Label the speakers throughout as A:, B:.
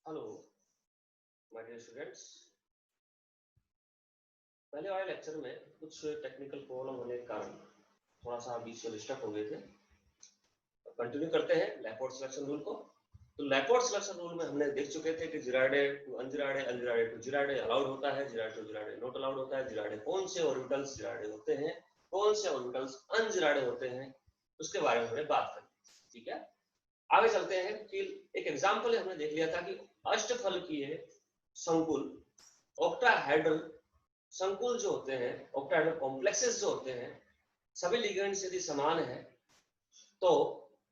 A: Hello my dear students. पहले वाले lecture में कुछ टेक्निकल प्रॉब्लम होने के कारण थोड़ा सा बीच में डिस्टर्ब हो गए थे। कंटिन्यू करते हैं लैपोर्ट सिलेक्शन रूल को। तो लैपोर्ट सिलेक्शन रूल में हमने देख चुके थे कि जिराडे टू अनजिराडे, अनजिराडे टू जिराडे अलाउड होता है, जिराडे टू जिराडे नॉट अलाउड होता है, जिराडे कौन से ऑर्बिटल्स जिराडे होते हैं, कौन से ऑर्बिटल्स अनजिराडे होते हैं, उसके बारे में हमने बात करी। ठीक है, आगे चलते हैं कि एक एग्जाम्पल हमने देख लिया था कि अष्टफलकीय संकुल ऑक्टाहेड्रल संकुल जो होते हैं, ऑक्टाहेड्रल कॉम्प्लेक्सेस जो होते हैं, सभी लिगेंड्स यदि समान है तो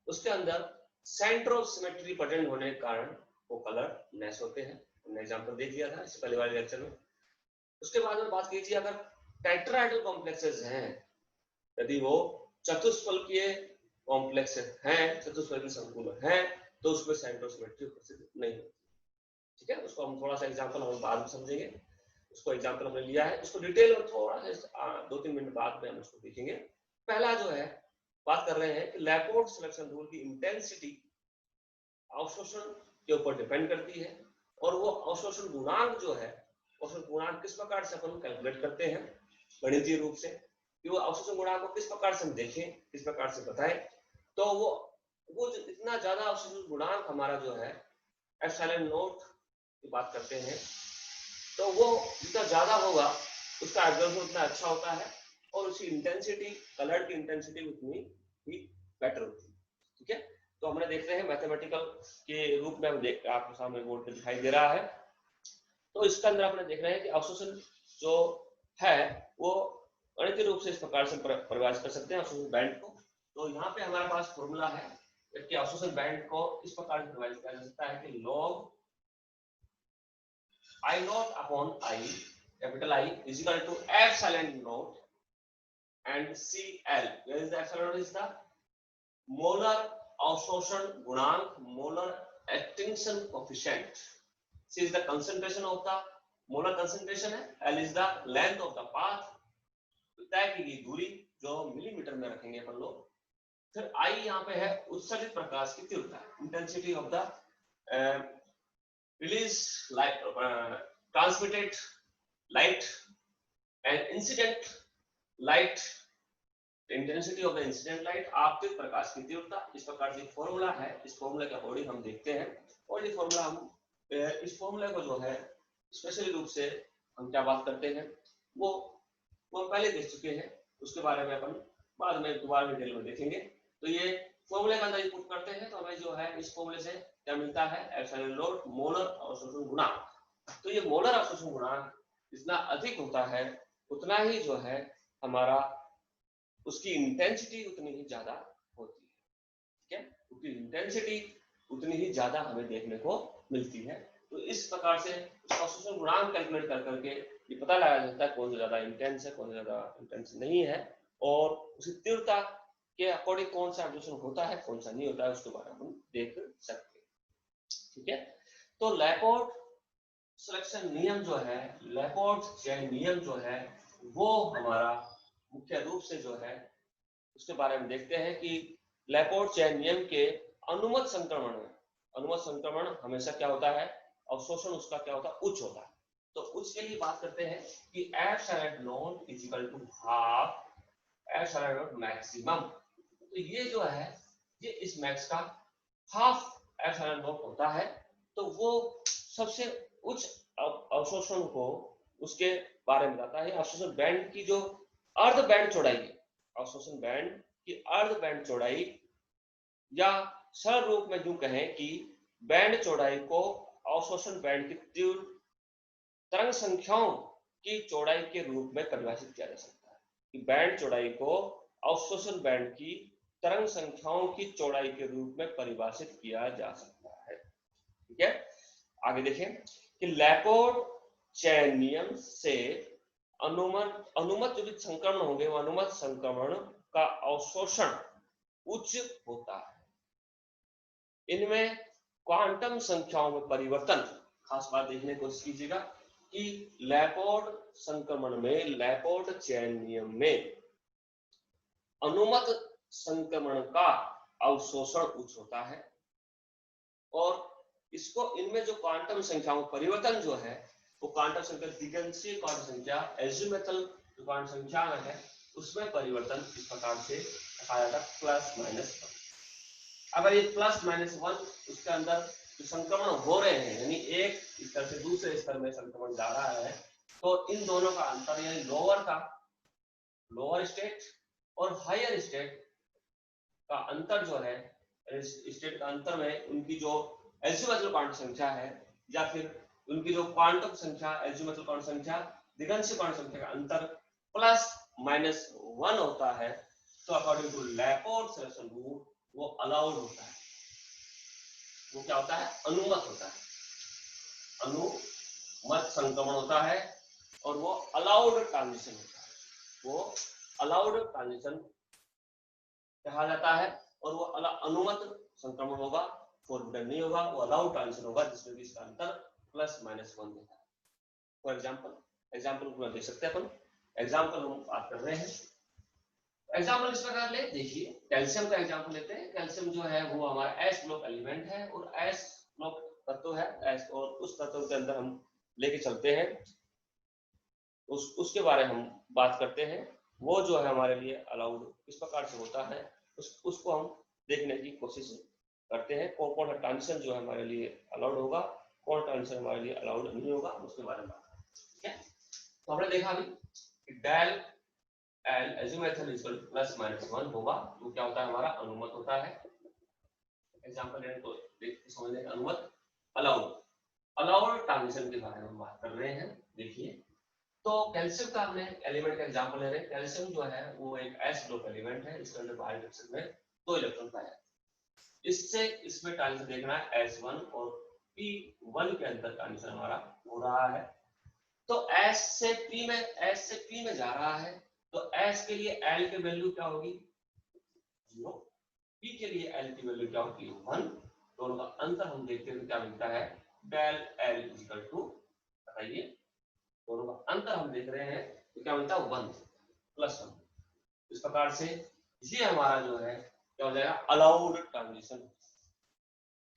A: उसके अंदर सेंटर ऑफ सिमेट्री प्रेजेंट होने के कारण वो कलर लेस होते हैं। हमने एग्जांपल देख लिया था इससे पहले वाले लेक्चर में। उसके बाद में बात कीजिए, अगर टेट्राहेड्रल कॉम्प्लेक्सेस हैं, यदि वो चतुष्फलकीय कॉम्प्लेक्स हैं, चतुष्फलकीय संकुल हैं, तो उसमें सेंटर ऑफ सिमेट्री उपस्थित नहीं होती। ठीक है, उसको हम थोड़ा सा एग्जांपल हम बाद में समझेंगे। उसको एग्जांपल हमने लिया है, उसको डिटेल और थोड़ा सा 2-3 मिनट बाद में हम उसको देखेंगे। पहला जो है बात कर रहे हैं कि लैपोर्ट सिलेक्शन रूल की इंटेंसिटी अवशोषण के ऊपर डिपेंड करती है, और वो अवशोषण गुणांक जो है, अवशोषण गुणांक किस प्रकार से अपन कैलकुलेट करते हैं गणितीय रूप से, कि वो अवशोषण गुणांक को किस प्रकार से हम देखें, किस प्रकार से बताएं। तो वो जो इतना ज्यादा अवशोषण गुणांक हमारा जो है एप्सिलॉन नॉट की बात करते हैं, तो वो जितना ज्यादा होगा उसका एब्जॉर्प्शन उतना अच्छा होता है, और उसकी इंटेंसिटी, कलर की इंटेंसिटी उतनी ही बेटर होती है। ठीक है, तो हमने देख रहे हैं मैथमेटिकल के रूप में, हम देख आपके सामने बोर्ड पे दिखाई दे रहा है। तो इसके अंदर अपने देख रहे हैं कि अवशोषण जो है वो गणितीय रूप से इस प्रकार से परिभाषित कर सकते हैं अवशोषण बैंड को। तो यहाँ पे हमारे पास फॉर्मूला है कि अवशोषण बैंड को इस प्रकार से परिभाषित किया जा सकता है कि log I naught upon I, capital I, is equal to epsilon naught and CL. Where is the epsilon naught? Is the molar absorption गुणांक, molar extinction coefficient. C is the concentration of the molar concentration है, L is the length of the path, तय की गई दूरी जो millimetre में रखेंगे अपन लोग। फिर I यहाँ पे है उत्सर्जित प्रकाश की तीव्रता, intensity of the released light, transmitted light and incident light, intensity of the incident light, आपतित प्रकाश की तीव्रता। इस प्रकार से फॉर्मूला है, इस फॉर्मूला के अकॉर्डिंग हम देखते हैं, और ये फॉर्मूला हम इस फॉर्मूला को जो है स्पेशली रूप से हम क्या बात करते हैं वो पहले देख चुके हैं, उसके बारे में अपन बाद में दोबारा डिटेल में देखेंगे। तो ये फॉर्मूले का अंदर इनपुट करते हैं तो हमें जो है इस फॉर्मूले से क्या मिलता है, एप्सिलॉन नॉट मोलर अवशोषण गुणांक। तो ये मोलर अवशोषण गुणांक जितना अधिक होता है उतना ही जो है हमारा उसकी इंटेंसिटी उतनी ही ज्यादा होती है। ठीक है, उसकी इंटेंसिटी उतनी ही ज्यादा हमें देखने को मिलती है। तो इस प्रकार से उसका अवशोषण गुणांक कैलकुलेट कर करके ये पता लगाया जाता है कौन सा ज्यादा इंटेंस है, कौन सा ज्यादा इंटेंस नहीं है, और उसकी तीव्रता के अकॉर्डिंग कौन सा अवशोषण होता है, कौन सा नहीं होता है, उसके बारे में हम देख सकते हैं। ठीक है, तो लैपोर्ट सिलेक्शन नियम जो है, लैपोर्ट चेन नियम जो है, वो हमारा मुख्य रूप से जो है उसके बारे में देखते हैं कि लैपोर्ट चेन नियम के अनुमत संक्रमण में, अनुमत संक्रमण हमेशा क्या होता है, अवशोषण उसका क्या होता है, उच्च होता है। तो उच्च के लिए बात करते हैं कि epsilon naught is equal to half epsilon naught maximum. तो ये जो है ये इस मैक्स का हाफ एप्सिलॉन नॉट होता है। तो वो सबसे उच्च अवशोषण को उसके बारे में बताता है। अवशोषण बैंड की जो अर्ध बैंड चौड़ाई है, अवशोषण बैंड की अर्ध बैंड चौड़ाई, या सरल रूप में यूं कहें कि बैंड चौड़ाई को अवशोषण बैंड की तीव्र तरंग संख्याओं की चौड़ाई के रूप में परिभाषित किया जा सकता है, कि बैंड चौड़ाई को अवशोषण बैंड की तरंग संख्याओं की चौड़ाई के रूप में परिभाषित किया जा सकता है। ठीक है, आगे देखें कि लैपोर्ट चेन नियम से अनुमत जो भी संक्रमण होंगे वो अनुमत संक्रमण का अवशोषण उच्च होता है। इनमें क्वांटम संख्याओं में परिवर्तन, खास बात देखने की कोशिश कीजिएगा कि लैपोर्ट संक्रमण में, लैपोर्ट चेन नियम में अनुमत संक्रमण का अवशोषण उच्च होता है, और इसको इनमें जो क्वांटम संख्याओं परिवर्तन जो है वो क्वांटम संख्या दिगंशीय क्वांटम संख्या एजिमुथल क्वांटम संख्या में है उसमें परिवर्तन इस प्रकार से दिखाया जाता है प्लस माइनस वन। अगर ये प्लस माइनस वन उसके अंदर जो संक्रमण हो रहे हैं यानी एक स्तर से दूसरे स्तर में संक्रमण जा रहा है तो इन दोनों का अंतर यानी लोअर स्टेट और हायर स्टेट का अंतर जो है स्टेट का अंतर में उनकी जो एजिमुथल क्वांटम संख्या है या फिर उनकी जो क्वांटम संख्या एजिमुथल क्वांटम संख्या दिगंशीय क्वांटम संख्या का अंतर प्लस माइनस वन होता है तो अकॉर्डिंग टू लैपोर्ट सिलेक्शन रूल वो अलाउड होता है, वो क्या होता है अनुमत होता है, अनुमत संक्रमण होता है और वो अलाउड ट्रांजिशन होता है, वो अलाउड ट्रांजिशन कहा जाता है और वो अनुमत संक्रमण होगा, फॉरबिडन नहीं होगा, वो अलाउड ट्रांजिशन होगा जिसमें कि इसका अंतर प्लस माइनस वन होता है। फॉर एग्जाम्पल को देख सकते हैं अपन, एग्जाम्पल हम बात कर रहे हैं, एग्जाम्पल इस प्रकार ले देखिए कैल्शियम का एग्जाम्पल लेते हैं। कैल्शियम जो है वो हमारा एस ब्लॉक एलिमेंट है और एस ब्लॉक तत्व है एस और उस तत्व के अंदर हम लेके चलते हैं उसके बारे में हम बात करते हैं। वो जो है हमारे लिए अलाउड किस प्रकार से होता है उसको हम देखने की कोशिश करते हैं। कौन ट्रांजिशन जो है हमारे लिए अलाउड होगा, कौन ट्रांजिशन हमारे लिए अलाउड नहीं होगा उसके बारे में बात करें। ठीक है, तो हमने देखा अभी कि del l azimuthal equal plus minus one होगा तो क्या होता है हमारा अनुमत होता है। एग्जांपल लेने को समझने का अनुमत अलाउड ट्रांजिशन के बारे में बात कर रहे हैं। देखिए तो कैल्शियम का हमने एलिमेंट का एग्जांपल ले रहे हैं। कैल्शियम जो है वो एक एस ग्रुप एलिमेंट है, इसके अंदर बाहरी रिएक्शन में 2 इलेक्ट्रॉन पाए हैं। इससे इसमें ट्रांजिशन देखना है S1 और P1 के अंदर ट्रांजिशन हमारा हो रहा है। तो S से P में जा रहा है तो S के लिए L की वैल्यू क्या होगी 0, P के लिए L की वैल्यू क्या होगी 1। दोनों का अंतर हम देखते हैं क्या मिलता है डेल L इक्वल टू, बताइए दोनों का अंतर हम देख रहे हैं तो क्या मिलता है 1 प्लस 1। इस प्रकार से ये हमारा जो है क्या हो जाएगा अलाउड ट्रांजिशन।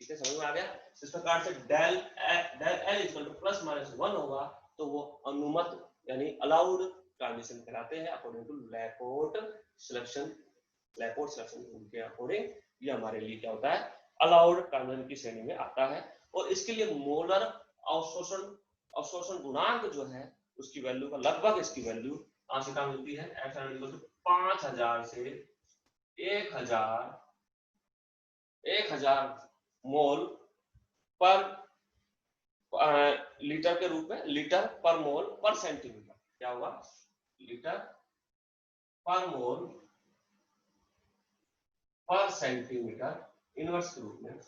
A: ठीक है, समझ में आ गया। इस प्रकार से del l equal to plus minus 1 होगा तो वो अनुमत यानी अलाउड ट्रांजिशन कहलाते हैं अकॉर्डिंग टू लैपोर्ट सिलेक्शन रूल के अकॉर्डिंग ये हमारे लिए क्या होता है अलाउड ट्रांजिशन की श्रेणी में आता है। और इसके लिए मोलर अवशोषण गुणांक जो है उसकी वैल्यू का लगभग इसकी वैल्यू कहां से कहां मिलती है एफ इक्वल टू 5000 से 1000 मोल पर लीटर के रूप में, लीटर पर मोल पर सेंटीमीटर क्या होगा लीटर पर मोल पर सेंटीमीटर इनवर्स के रूप में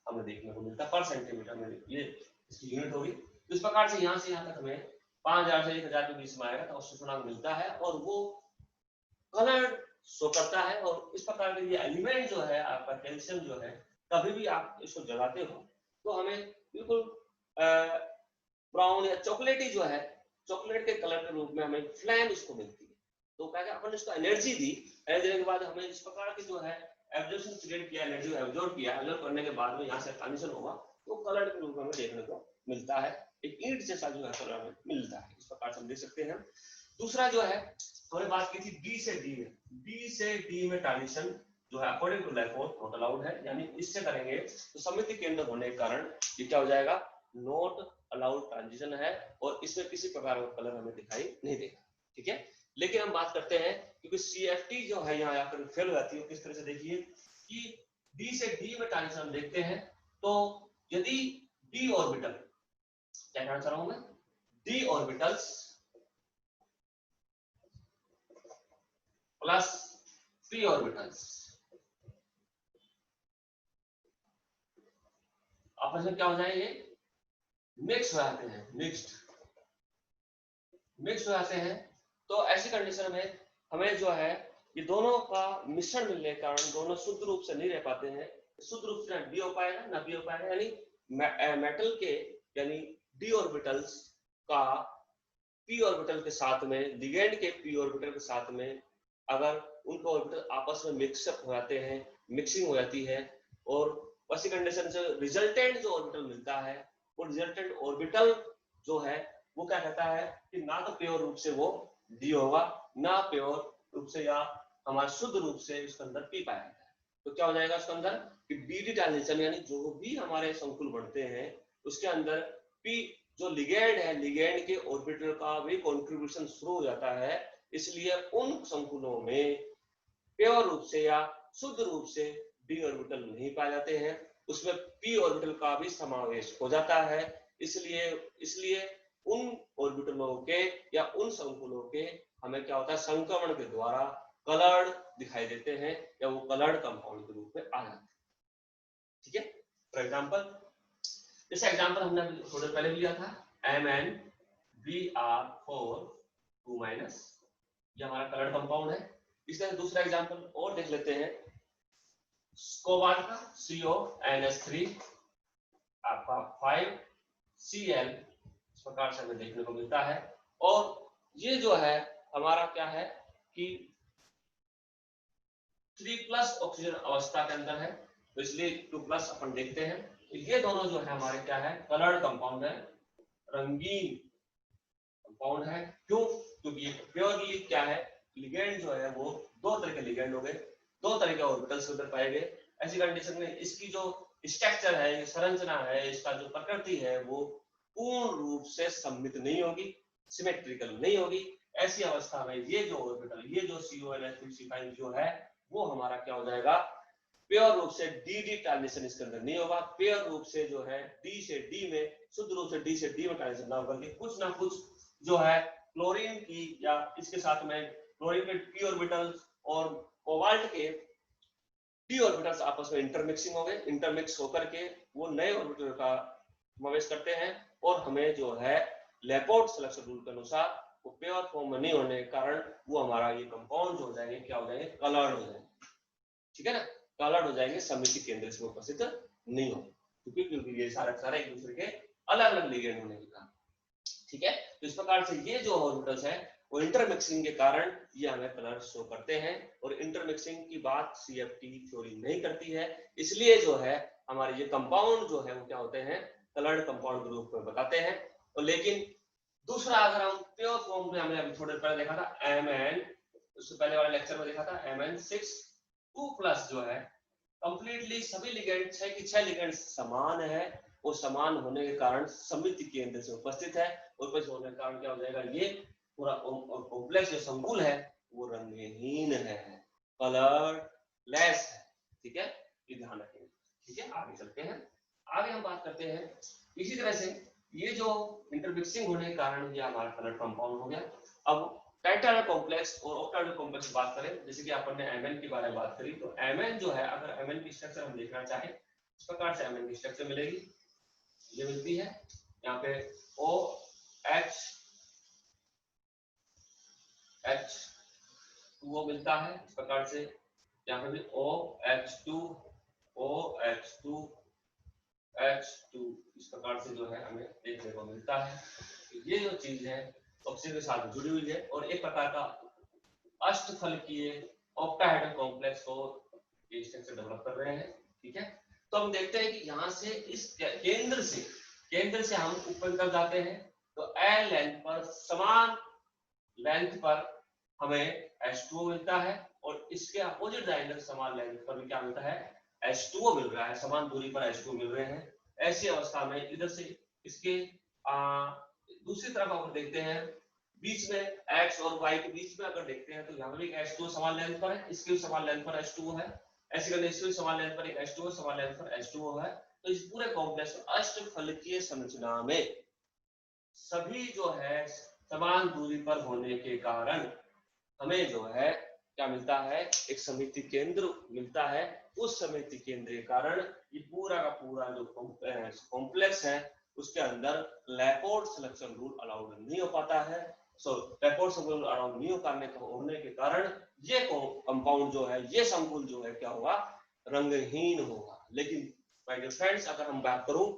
A: हमें देखने को मिलता है। पर सेंटीमीटर में ये इसकी यूनिट होगी। तो इस प्रकार से यहां तक हमें 5000 से 1000 के बीच में आएगा तो अवशोषणांक मिलता है और वो कलर शो करता है। और इस प्रकार के ये एलिमेंट जो है आपका कैल्शियम जो है कभी भी आप इसको जलाते हो तो हमें बिल्कुल ब्राउन या चॉकलेटी जो है चॉकलेट के कलर के रूप में हमें फ्लेम इसको मिलती है। तो क्या अपन इसको एनर्जी दी, एनर्जी देने के बाद हमें इस प्रकार की जो है एब्जॉर्प्शन क्रिएट किया, एनर्जी एब्जॉर्ब करने के बाद में यहाँ से ट्रांजिशन होगा तो कलर के रूप में हमें देखने को मिलता है, एक ईंट जैसा जो है कलर हमें मिलता है। इस प्रकार से हम देख सकते हैं। दूसरा जो है हमने बात की थी डी से डी में, डी से डी में ट्रांजिशन जो है अकॉर्डिंग टू लैपोर्ट नॉट अलाउड है, यानी इससे करेंगे तो सममिति केंद्र होने के कारण ये क्या हो जाएगा नॉट अलाउड ट्रांजिशन है और इसमें किसी प्रकार का कलर हमें दिखाई नहीं देगा। ठीक है, लेकिन हम बात करते हैं क्योंकि सीएफटी जो है यहाँ आकर फेल हो जाती है। किस तरह से देखिए कि डी से डी में ट्रांजिशन हम देखते हैं तो यदि डी ऑर्बिटल क्या कहना चाह रहा हूं मैं D orbitals plus P orbitals आपस में क्या हो जाएंगे मिक्स हो जाते हैं, मिक्स हो जाते हैं। तो ऐसी कंडीशन में हमें जो है ये दोनों का मिश्रण मिलने के कारण दोनों शुद्ध रूप से नहीं रह पाते हैं। शुद्ध रूप से ना डी हो पाएगा ना पी हो पाएगा, यानी मेटल के यानी डी ऑर्बिटल्स का पी ऑर्बिटल के साथ में, लिगेंड के पी ऑर्बिटल के साथ में अगर उनके ऑर्बिटल आपस में मिक्सअप हो जाते हैं, मिक्सिंग हो जाती है और वैसी कंडीशन से रिजल्टेंट जो ऑर्बिटल मिलता है वो रिजल्टेंट ऑर्बिटल जो है वो क्या कहता है कि ना तो प्योर रूप से वो डी होगा, ना प्योर रूप से या हमारा शुद्ध रूप से उसके अंदर पी पाया जाता है। तो क्या हो जाएगा उसके अंदर कि डी ट्रांजिशन यानी जो भी हमारे संकुल बढ़ते हैं उसके अंदर पी जो लिगेंड है, लिगेंड के ऑर्बिटल का भी कंट्रीब्यूशन शुरू हो जाता है। इसलिए उन संकुलों में प्योर रूप से या शुद्ध रूप से डी ऑर्बिटल नहीं पाए जाते हैं, उसमें पी ऑर्बिटल का भी समावेश हो जाता है। इसलिए इसलिए उन ऑर्बिटलों के या उन संकुलों के हमें क्या होता है संक्रमण के द्वारा कलर्ड दिखाई देते हैं या वो कलर्ड कंपाउंड के रूप में आ जाते हैं। ठीक है, फॉर एग्जांपल इस एग्जांपल हमने थोड़े पहले भी लिया था MnBr4 2- ये हमारा कलर्ड कंपाउंड है। इस तरह दूसरा एग्जांपल और देख लेते हैं कोबाल्ट का CONS3 आपका 5Cl इस प्रकार से हमें देखने को मिलता है। और ये जो है हमारा क्या है कि 3+ ऑक्सीजन अवस्था के अंदर है, तो इसलिए 2+ अपन देखते हैं। ये दोनों जो है हमारे क्या है कलर्ड कंपाउंड है, रंगीन कंपाउंड है। क्यों? क्योंकि ये प्योरली क्या है लिगेंड जो है वो दो तरह के लिगेंड हो गए, दो तरह के ऑर्बिटल्स उधर पाए गए। ऐसी कंडीशन में इसकी जो स्ट्रक्चर है, संरचना है, इसका जो प्रकृति है वो पूर्ण रूप से सममित नहीं होगी, सिमेट्रिकल नहीं होगी। ऐसी अवस्था में ये जो ऑर्बिटल, ये जो CONS3 जो है वो हमारा क्या हो जाएगा प्योर रूप से डी ट्रांजिशन इसके अंदर नहीं होगा। प्योर रूप से जो है डी से डी में, शुद्ध रूप से डी से डी में ट्रांजिशन ना होकर के कुछ ना कुछ जो है क्लोरीन की या इसके साथ में क्लोरीन के p ऑर्बिटल्स और कोबाल्ट के d ऑर्बिटल्स आपस में इंटरमिक्सिंग हो गए, इंटरमिक्स होकर के वो नए ऑर्बिटल का समावेश करते हैं और हमें जो है लेपोर्ट सिलेक्शन रूल के अनुसार वो प्योर फॉर्म में नहीं होने के कारण वो हमारा ये कंपाउंड जो हो जाएंगे क्या हो जाएंगे कलर्ड हो जाएंगे। ठीक है ना, कलर्ड हो जाएंगे, समिति केंद्र से उपस्थित नहीं होंगे क्योंकि ये सारा एक दूसरे के अलग अलग लिगेंड होने के कारण। ठीक है, तो इस प्रकार से ये जो ऑर्बिटल्स है वो इंटरमिक्सिंग के कारण ये हमें कलर शो करते हैं और इंटरमिक्सिंग की बात CFT थ्योरी नहीं करती है। इसलिए जो है हमारे ये कंपाउंड जो है वो क्या होते हैं कलर्ड कंपाउंड के रूप में बताते हैं। और लेकिन दूसरा अगर हम प्योर फॉर्म में हमने अभी थोड़े पहले देखा था Mn, उससे पहले वाले लेक्चर में देखा था Mn6 2+ जो है कंप्लीटली सभी लिगेंड 6 की 6 लिगेंड समान है, वो समान होने के कारण समिति केंद्र से उपस्थित है। उपस्थित होने के कारण क्या हो जाएगा ये पूरा कॉम्प्लेक्स जो संकुल है वो रंगहीन है, कलरलेस है। ठीक है, ये ध्यान रखेंगे। ठीक है, आगे चलते हैं, आगे हम बात करते हैं इसी तरह से ये जो इंटरमिक्सिंग होने के कारण ये हमारा कलर कंपाउंड हो गया। अब टाइटल कॉम्प्लेक्स और ऑक्टाइडल कॉम्प्लेक्स की बात करें, जैसे कि अपन ने Mn के बारे में बात करी, तो Mn जो है अगर Mn की स्ट्रक्चर हम देखना चाहें इस प्रकार से Mn की स्ट्रक्चर मिलेगी, ये मिलती है यहाँ पे OH वो मिलता है इस प्रकार से, यहाँ पे भी OH2 इस प्रकार से जो है हमें देखने को मिलता है। ये जो चीज है ऑक्सीजन के साथ जुड़ी हुई है और एक प्रकार का अष्टफलकीय ऑक्टाहेड्रल कॉम्प्लेक्स को ये स्ट्रक्चर डेवलप कर रहे हैं। ठीक है, तो हम देखते हैं कि यहाँ से इस केंद्र से हम ऊपर निकल जाते हैं तो L लेंथ पर समान लेंथ पर हमें H2O मिलता है और इसके अपोजिट डायरेक्शन समान लेंथ पर भी क्या मिलता है H2O मिल रहा है, समान दूरी पर H2O मिल रहे हैं। ऐसी अवस्था में इधर से इसके दूसरी तरफ अगर देखते हैं बीच में X और Y के बीच में अगर देखते हैं तो यहाँ पर भी H2O समान लेंथ पर है, इसके भी समान लेंथ पर H2O है, ऐसे करके इसके भी समान लेंथ पर एक H2O समान लेंथ पर H2O है। तो इस पूरे कॉम्प्लेक्स में अष्टफलकीय संरचना में सभी जो है समान दूरी पर होने के कारण हमें जो है क्या मिलता है एक समिति केंद्र मिलता है। उस समिति केंद्र के कारण ये पूरा का पूरा जो कॉम्प्लेक्स है उसके अंदर लेपोर्ट सिलेक्शन रूल अलाउड नहीं हो पाता है। सो लेपोर्ट सिलेक्शन रूल अलाउड नहीं होने के कारण ये कंपाउंड जो है ये संकुल जो है क्या होगा रंगहीन होगा। लेकिन माय डियर फ्रेंड्स अगर हम बात करूं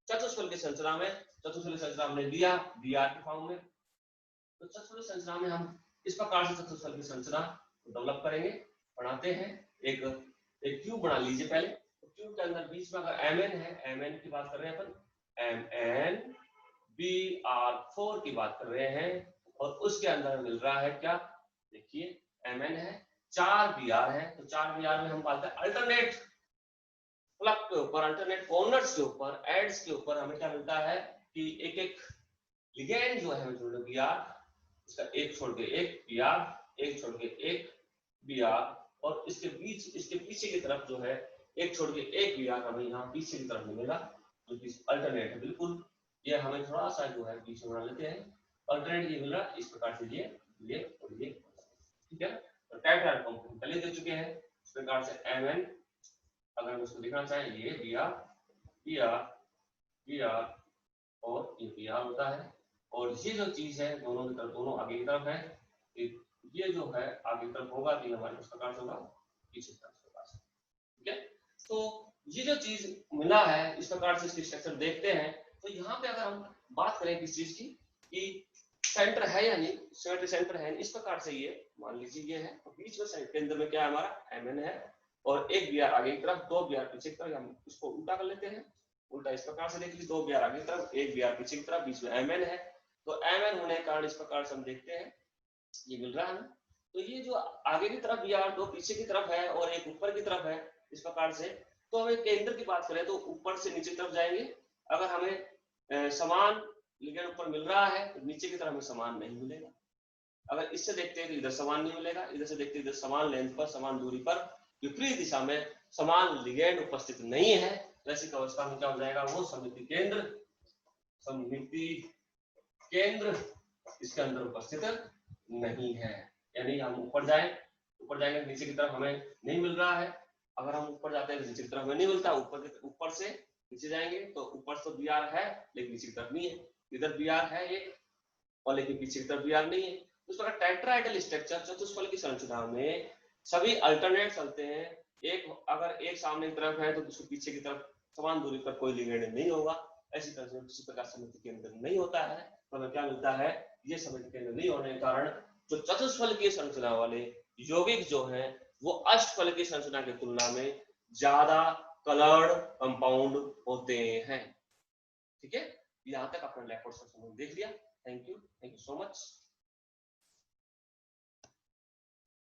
A: चतुष्फलक की संरचना में, चतुष्फलक संरचना हमने लिया Br के फॉर्म में, तो चतुष्फलक संरचना में हम इस प्रकार से चतुष्फलक की संरचना डेवलप करेंगे, बनाते हैं। एक क्यूब बना लीजिए पहले, तो ट्यूब के अंदर बीच में अगर Mn है, Mn की बात कर रहे हैं अपन, Mn Br4 की बात कर रहे हैं, और उसके अंदर मिल रहा है क्या, देखिए Mn है, 4 Br है, तो 4 Br में हम पाते हैं अल्टरनेट प्लग के ऊपर, अल्टरनेट कॉर्नर्स के ऊपर, एड्स के ऊपर हमें क्या मिलता है कि एक एक लिगेंड जो है हमें जोड़े Br, इसका एक छोड़ के एक Br, एक छोड़ के एक Br, और इसके बीच, इसके पीछे की तरफ जो है एक छोड़ के एक Br हमें यहाँ पीछे की तरफ मिलेगा, जो कि अल्टरनेट है बिल्कुल। ये हमें थोड़ा सा जो है बीच में बना लेते हैं, अल्टरनेट ये मिल रहा है इस प्रकार से, ये और ये, ठीक है। तो टाइप कंपोनेंट पहले दे चुके हैं इस प्रकार से Mn, अगर हम इसको दिखाना चाहें, ये Br Br Br और ये Br होता है, और ये जो चीज है दोनों की तरफ, दोनों आगे की तरफ है, ये जो है आगे की तरफ होगा तो हमारे इस प्रकार से होगा, पीछे की तरफ इस प्रकार से, ठीक है। तो ये जो चीज मिला है इस प्रकार से इसकी स्ट्रक्चर देखते हैं, तो यहाँ पे अगर हम बात करें किस चीज की कि सेंटर है या नहीं, सिमेट्री सेंटर है, इस प्रकार से ये मान लीजिए ये है, तो बीच में केंद्र में क्या है हमारा Mn है, और एक Br आगे की तरफ, 2 Br पीछे की तरफ, हम इसको उल्टा कर लेते हैं, उल्टा इस प्रकार से देख लीजिए, 2 Br आगे की तरफ, एक Br पीछे की तरफ, बीच में Mn है, तो Mn होने के कारण इस प्रकार से हम देखते हैं ये मिल रहा है ना। तो ये जो आगे की तरफ Br, 2 पीछे की तरफ है और एक ऊपर की तरफ है इस प्रकार से, तो हमें केंद्र की बात करें तो ऊपर से नीचे की तरफ जाएंगे, अगर हमें समान लिगेंड ऊपर मिल रहा है तो नीचे की तरफ हमें समान नहीं मिलेगा, अगर इससे देखते हैं तो इधर समान नहीं मिलेगा, इधर से देखते हैं इधर समान लेंथ पर, समान दूरी पर, विपरीत दिशा में समान लिगेंड उपस्थित नहीं है, तो ऐसी अवस्था में क्या हो जाएगा, वो सममिति केंद्र इसके अंदर उपस्थित नहीं है। यानी हम ऊपर जाएंगे नीचे की तरफ हमें नहीं मिल रहा है, अगर हम ऊपर जाते हैं तो नीचे की तरफ हमें नहीं मिलता, ऊपर से नीचे जाएंगे तो ऊपर तो Br है लेकिन नीचे की तरफ नहीं है, इधर Br है एक और लेकिन पीछे की तरफ Br नहीं है। तो इस प्रकार टेट्राहेड्रल स्ट्रक्चर, चतुष्फलक की संरचना में सभी अल्टरनेट चलते हैं, एक अगर एक सामने की तरफ है तो दूसरे पीछे की तरफ समान दूरी पर कोई लिगेंड नहीं होगा, ऐसी तरह से किसी प्रकार सममिति केंद्र नहीं होता है, तो हमें क्या मिलता है, ये सममिति केंद्र नहीं होने के कारण जो चतुष्फलकीय संरचना वाले यौगिक जो हैं वो अष्टफलकीय संरचना की तुलना में ज्यादा कलर्ड कंपाउंड होते हैं, ठीक है। यहाँ तक अपना लैब पोर्शन देख लिया, थैंक यू सो मच।